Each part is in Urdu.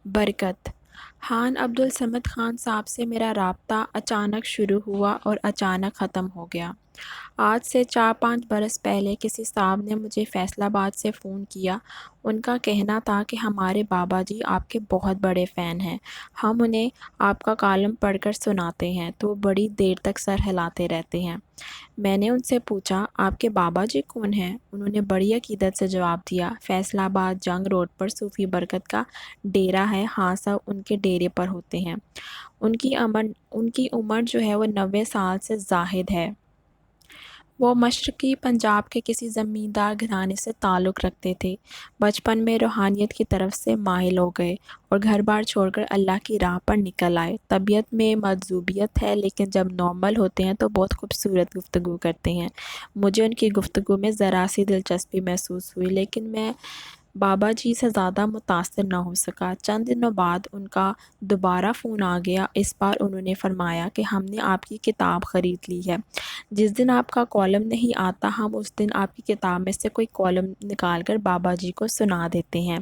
برکت۔ خان عبدالصمد خان صاحب سے میرا رابطہ اچانک شروع ہوا اور اچانک ختم ہو گیا۔ آج سے 4-5 برس پہلے کسی صاحب نے مجھے فیصل آباد سے فون کیا۔ ان کا کہنا تھا کہ ہمارے بابا جی آپ کے بہت بڑے فین ہیں، ہم انہیں آپ کا کالم پڑھ کر سناتے ہیں تو وہ بڑی دیر تک سر ہلاتے رہتے ہیں۔ میں نے ان سے پوچھا آپ کے بابا جی کون ہیں؟ انہوں نے بڑی عقیدت سے جواب دیا، فیصل آباد جنگ روڈ پر صوفی برکت کا ڈیرا ہے، ہاں صاحب ان کے ڈیرے پر ہوتے ہیں۔ ان کی عمر جو ہے وہ 90 سال سے زائد ہے۔ وہ مشرقی پنجاب کے کسی زمیندار گھرانے سے تعلق رکھتے تھے، بچپن میں روحانیت کی طرف سے مائل ہو گئے اور گھر بار چھوڑ کر اللہ کی راہ پر نکل آئے۔ طبیعت میں مجذوبیت ہے لیکن جب نارمل ہوتے ہیں تو بہت خوبصورت گفتگو کرتے ہیں۔ مجھے ان کی گفتگو میں ذرا سی دلچسپی محسوس ہوئی لیکن میں بابا جی سے زیادہ متاثر نہ ہو سکا۔ چند دنوں بعد ان کا دوبارہ فون آ گیا۔ اس بار انہوں نے فرمایا کہ ہم نے آپ کی کتاب خرید لی ہے، جس دن آپ کا کالم نہیں آتا ہم اس دن آپ کی کتاب میں سے کوئی کالم نکال کر بابا جی کو سنا دیتے ہیں،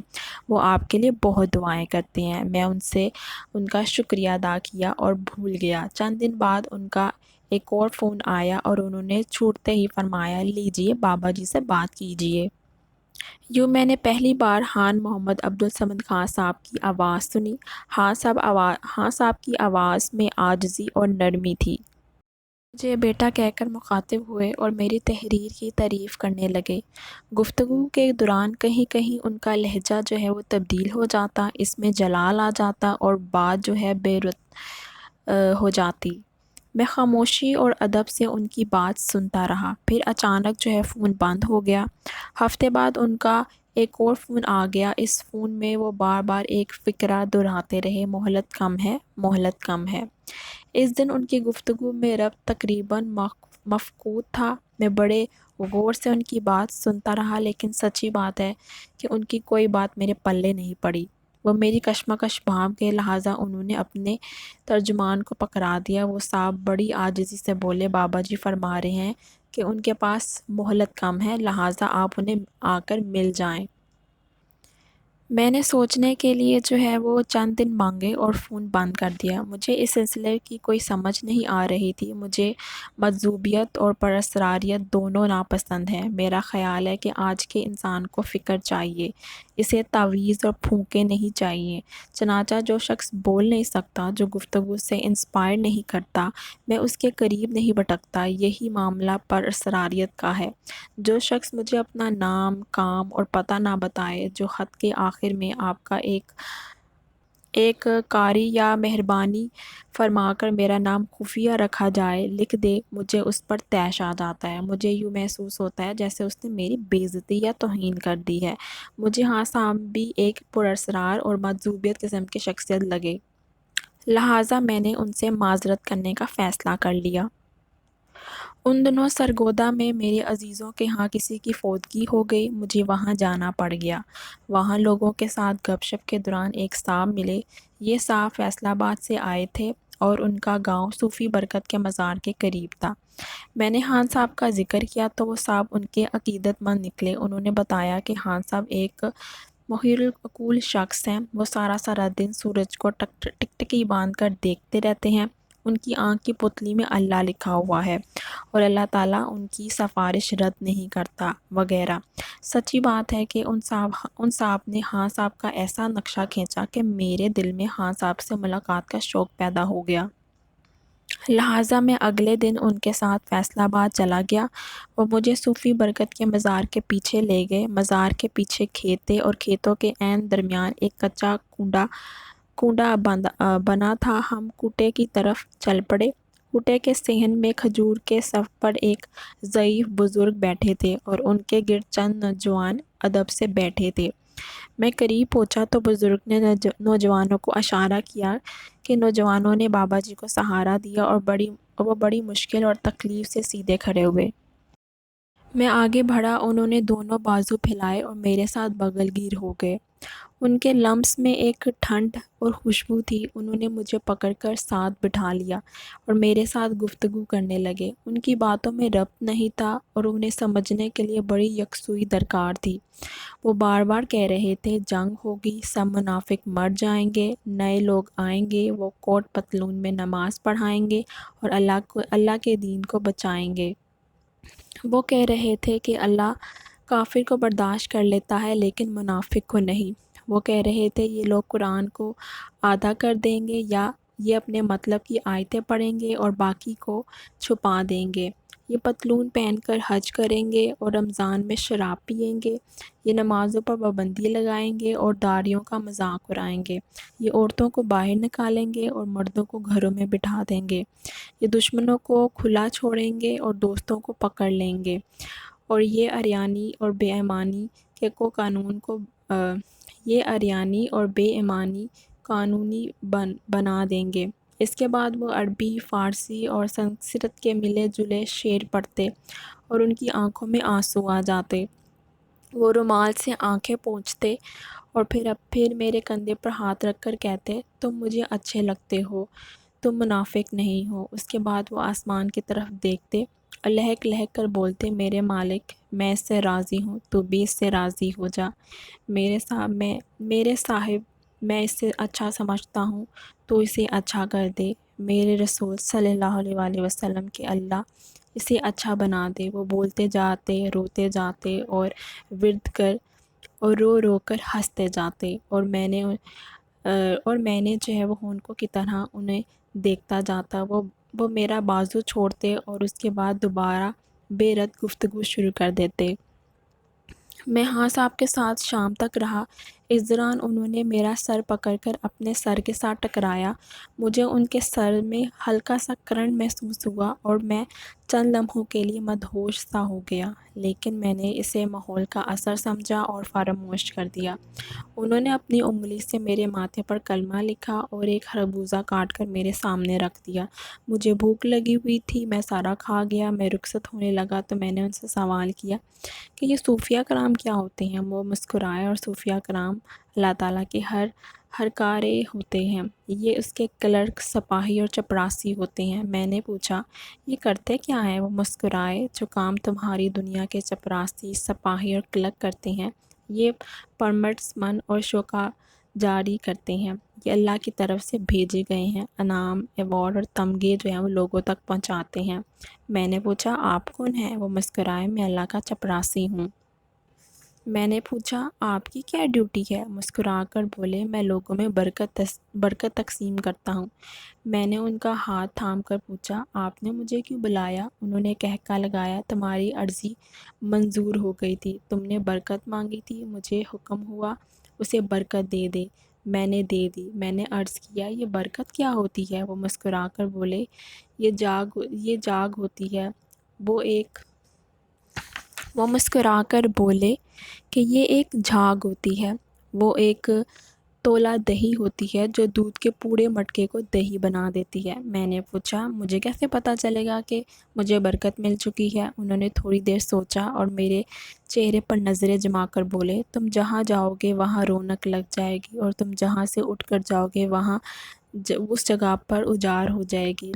وہ آپ کے لیے بہت دعائیں کرتے ہیں۔ میں ان کا شکریہ ادا کیا اور بھول گیا۔ چند دن بعد ان کا ایک اور فون آیا اور انہوں نے چھوٹتے ہی فرمایا، لیجئے بابا جی سے بات کیجئے۔ یوں میں نے پہلی بار خان محمد عبدالصمد خان صاحب کی آواز سنی۔ خان صاحب کی آواز میں عاجزی اور نرمی تھی۔ مجھے بیٹا کہہ کر مخاطب ہوئے اور میری تحریر کی تعریف کرنے لگے۔ گفتگو کے دوران کہیں کہیں ان کا لہجہ جو ہے وہ تبدیل ہو جاتا، اس میں جلال آ جاتا اور بات جو ہے بے رت ہو جاتی۔ میں خاموشی اور ادب سے ان کی بات سنتا رہا، پھر اچانک جو ہے فون بند ہو گیا۔ ہفتے بعد ان کا ایک اور فون آ گیا۔ اس فون میں وہ بار بار ایک فقرہ دہراتے رہے، مہلت کم ہے، مہلت کم ہے۔ اس دن ان کی گفتگو میں ربط تقریباً مفقود تھا۔ میں بڑے غور سے ان کی بات سنتا رہا لیکن سچی بات ہے کہ ان کی کوئی بات میرے پلے نہیں پڑی۔ وہ میری کشمکش بھانپ گئے، لہٰذا انہوں نے اپنے ترجمان کو پکڑا دیا۔ وہ صاحب بڑی عاجزی سے بولے، بابا جی فرما رہے ہیں کہ ان کے پاس مہلت کم ہے، لہٰذا آپ انہیں آ کر مل جائیں۔ میں نے سوچنے کے لیے جو ہے وہ چند دن مانگے اور فون بند کر دیا۔ مجھے اس سلسلے کی کوئی سمجھ نہیں آ رہی تھی۔ مجھے مجذوبیت اور پراسراریت دونوں ناپسند ہیں۔ میرا خیال ہے کہ آج کے انسان کو فکر چاہیے، اسے تعویذ اور پھونکے نہیں چاہیے۔ چنانچہ جو شخص بول نہیں سکتا، جو گفتگو سے انسپائر نہیں کرتا، میں اس کے قریب نہیں بھٹکتا۔ یہی معاملہ پراسراریت کا ہے۔ جو شخص مجھے اپنا نام، کام اور پتہ نہ بتائے، جو خط کے آخر میں آپ کا ایک قاری یا مہربانی فرما کر میرا نام خفیہ رکھا جائے لکھ دے، مجھے اس پر طیش آ جاتا ہے۔ مجھے یوں محسوس ہوتا ہے جیسے اس نے میری بے عزتی یا توہین کر دی ہے۔ مجھے خان صاحب بھی ایک پراسرار اور مجذوبیت قسم کی شخصیت لگے، لہٰذا میں نے ان سے معذرت کرنے کا فیصلہ کر لیا۔ ان دنوں سرگودا میں میرے عزیزوں کے ہاں کسی کی فوتگی ہو گئی، مجھے وہاں جانا پڑ گیا۔ وہاں لوگوں کے ساتھ گپ شپ کے دوران ایک صاحب ملے۔ یہ صاحب فیصل آباد سے آئے تھے اور ان کا گاؤں صوفی برکت کے مزار کے قریب تھا۔ میں نے خان صاحب کا ذکر کیا تو وہ صاحب ان کے عقیدت مند نکلے۔ انہوں نے بتایا کہ خان صاحب ایک محیر العقول شخص ہیں، وہ سارا دن سورج کو ٹکٹکی باندھ کر دیکھتے رہتے ہیں، ان کی آنکھ کی پتلی میں اللہ لکھا ہوا ہے اور اللہ تعالیٰ ان کی سفارش رد نہیں کرتا، وغیرہ۔ سچی بات ہے کہ ان صاحب نے خان صاحب کا ایسا نقشہ کھینچا کہ میرے دل میں خان صاحب سے ملاقات کا شوق پیدا ہو گیا۔ لہٰذا میں اگلے دن ان کے ساتھ فیصل آباد چلا گیا۔ وہ مجھے صوفی برکت کے مزار کے پیچھے لے گئے۔ مزار کے پیچھے کھیت تھے اور کھیتوں کے عین درمیان ایک کچا کنڈا بنا تھا۔ ہم کوٹے کی طرف چل پڑے۔ کوٹے کے صحن میں کھجور کے صف پر ایک ضعیف بزرگ بیٹھے تھے اور ان کے گرد چند نوجوان ادب سے بیٹھے تھے۔ میں قریب پہنچا تو بزرگ نے نوجوانوں کو اشارہ کیا کہ نوجوانوں نے بابا جی کو سہارا دیا اور وہ بڑی مشکل اور تکلیف سے سیدھے کھڑے ہوئے۔ میں آگے بڑھا، انہوں نے دونوں بازو پھیلائے اور میرے ساتھ بغل گیر ہو گئے۔ ان کے لمس میں ایک ٹھنڈ اور خوشبو تھی۔ انہوں نے مجھے پکڑ کر ساتھ بٹھا لیا اور میرے ساتھ گفتگو کرنے لگے۔ ان کی باتوں میں ربط نہیں تھا اور انہیں سمجھنے کے لیے بڑی یکسوئی درکار تھی۔ وہ بار بار کہہ رہے تھے، جنگ ہوگی، سب منافق مر جائیں گے، نئے لوگ آئیں گے، وہ کوٹ پتلون میں نماز پڑھائیں گے اور اللہ کے دین کو بچائیں گے۔ وہ کہہ رہے تھے کہ اللہ کافر کو برداشت کر لیتا ہے لیکن منافق کو نہیں۔ وہ کہہ رہے تھے یہ لوگ قرآن کو آدھا کر دیں گے یا یہ اپنے مطلب کی آیتیں پڑھیں گے اور باقی کو چھپا دیں گے۔ یہ پتلون پہن کر حج کریں گے اور رمضان میں شراب پئیں گے۔ یہ نمازوں پر پابندی لگائیں گے اور داڑھیوں کا مذاق اڑائیں گے۔ یہ عورتوں کو باہر نکالیں گے اور مردوں کو گھروں میں بٹھا دیں گے۔ یہ دشمنوں کو کھلا چھوڑیں گے اور دوستوں کو پکڑ لیں گے، اور یہ اریانی اور بے ایمانی قانونی بنا دیں گے۔ اس کے بعد وہ عربی، فارسی اور سنسکرت کے ملے جلے شعر پڑھتے اور ان کی آنکھوں میں آنسو آ جاتے۔ وہ رومال سے آنکھیں پونچھتے اور پھر میرے کندھے پر ہاتھ رکھ کر کہتے، تم مجھے اچھے لگتے ہو، تم منافق نہیں ہو۔ اس کے بعد وہ آسمان کی طرف دیکھتے اور لہک لہک کر بولتے، میرے مالک، میں اس سے راضی ہوں، تو بھی اس سے راضی ہو جا۔ میرے صاحب، میں اس سے اچھا سمجھتا ہوں، تو اسے اچھا کر دے۔ میرے رسول صلی اللہ علیہ وآلہ وسلم کے اللہ اسے اچھا بنا دے۔ وہ بولتے جاتے، روتے جاتے اور رو رو کر ہنستے جاتے، اور میں نے جو ہے وہ ہونکوں کی طرح انہیں دیکھتا جاتا۔ وہ میرا بازو چھوڑتے اور اس کے بعد دوبارہ بے ربط گفتگو شروع کر دیتے۔ میں ہاں صاحب کے ساتھ شام تک رہا۔ اس دوران انہوں نے میرا سر پکڑ کر اپنے سر کے ساتھ ٹکرایا۔ مجھے ان کے سر میں ہلکا سا کرنٹ محسوس ہوا اور میں چند لمحوں کے لیے مدہوش سا ہو گیا، لیکن میں نے اسے ماحول کا اثر سمجھا اور فراموش کر دیا۔ انہوں نے اپنی انگلی سے میرے ماتھے پر کلمہ لکھا اور ایک خربوزہ کاٹ کر میرے سامنے رکھ دیا۔ مجھے بھوک لگی ہوئی تھی، میں سارا کھا گیا۔ میں رخصت ہونے لگا تو میں نے ان سے سوال کیا کہ یہ صوفیہ کرام کیا ہوتے ہیں؟ وہ مسکرائے اور صوفیہ کرام اللہ تعالیٰ کے ہر کارے ہوتے ہیں، یہ اس کے کلرک، سپاہی اور چپراسی ہوتے ہیں۔ میں نے پوچھا یہ کرتے کیا ہیں؟ وہ مسکرائے، جو کام تمہاری دنیا کے چپراسی، سپاہی اور کلرک کرتے ہیں، یہ پرمٹس من اور شوکا جاری کرتے ہیں، یہ اللہ کی طرف سے بھیجے گئے ہیں، انعام، ایوارڈ اور تمغے جو ہیں وہ لوگوں تک پہنچاتے ہیں۔ میں نے پوچھا آپ کون ہیں؟ وہ مسکرائے، میں اللہ کا چپراسی ہوں۔ میں نے پوچھا آپ کی کیا ڈیوٹی ہے؟ مسکرا کر بولے، میں لوگوں میں برکت تقسیم کرتا ہوں۔ میں نے ان کا ہاتھ تھام کر پوچھا آپ نے مجھے کیوں بلایا؟ انہوں نے کہکا لگایا، تمہاری عرضی منظور ہو گئی تھی، تم نے برکت مانگی تھی، مجھے حکم ہوا اسے برکت دے دے، میں نے دے دی۔ میں نے عرض کیا یہ برکت کیا ہوتی ہے؟ وہ مسکرا کر بولے، یہ جاگ ہوتی ہے۔ وہ مسکرا کر بولے کہ یہ ایک جھاگ ہوتی ہے، وہ ایک تولہ دہی ہوتی ہے جو دودھ کے پورے مٹکے کو دہی بنا دیتی ہے۔ میں نے پوچھا مجھے کیسے پتہ چلے گا کہ مجھے برکت مل چکی ہے؟ انہوں نے تھوڑی دیر سوچا اور میرے چہرے پر نظریں جما کر بولے، تم جہاں جاؤ گے وہاں رونق لگ جائے گی، اور تم جہاں سے اٹھ کر جاؤ گے وہاں اس جگہ پر اجاڑ ہو جائے گی۔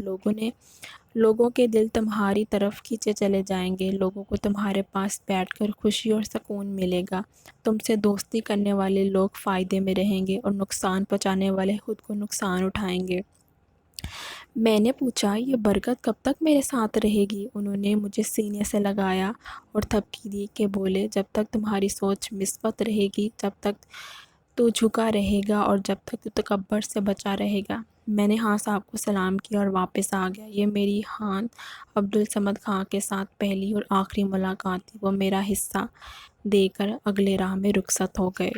لوگوں کے دل تمہاری طرف کھینچے چلے جائیں گے، لوگوں کو تمہارے پاس بیٹھ کر خوشی اور سکون ملے گا، تم سے دوستی کرنے والے لوگ فائدے میں رہیں گے اور نقصان پہنچانے والے خود کو نقصان اٹھائیں گے۔ میں نے پوچھا یہ برکت کب تک میرے ساتھ رہے گی؟ انہوں نے مجھے سینے سے لگایا اور تھپکی دی کہ بولے، جب تک تمہاری سوچ مثبت رہے گی، جب تک تو جھکا رہے گا اور جب تک تو تکبر سے بچا رہے گا۔ میں نے ہاں صاحب کو سلام کیا اور واپس آ گیا۔ یہ میری خان عبدالصمد خان کے ساتھ پہلی اور آخری ملاقات تھی۔ وہ میرا حصہ دے کر اگلے راہ میں رخصت ہو گئے۔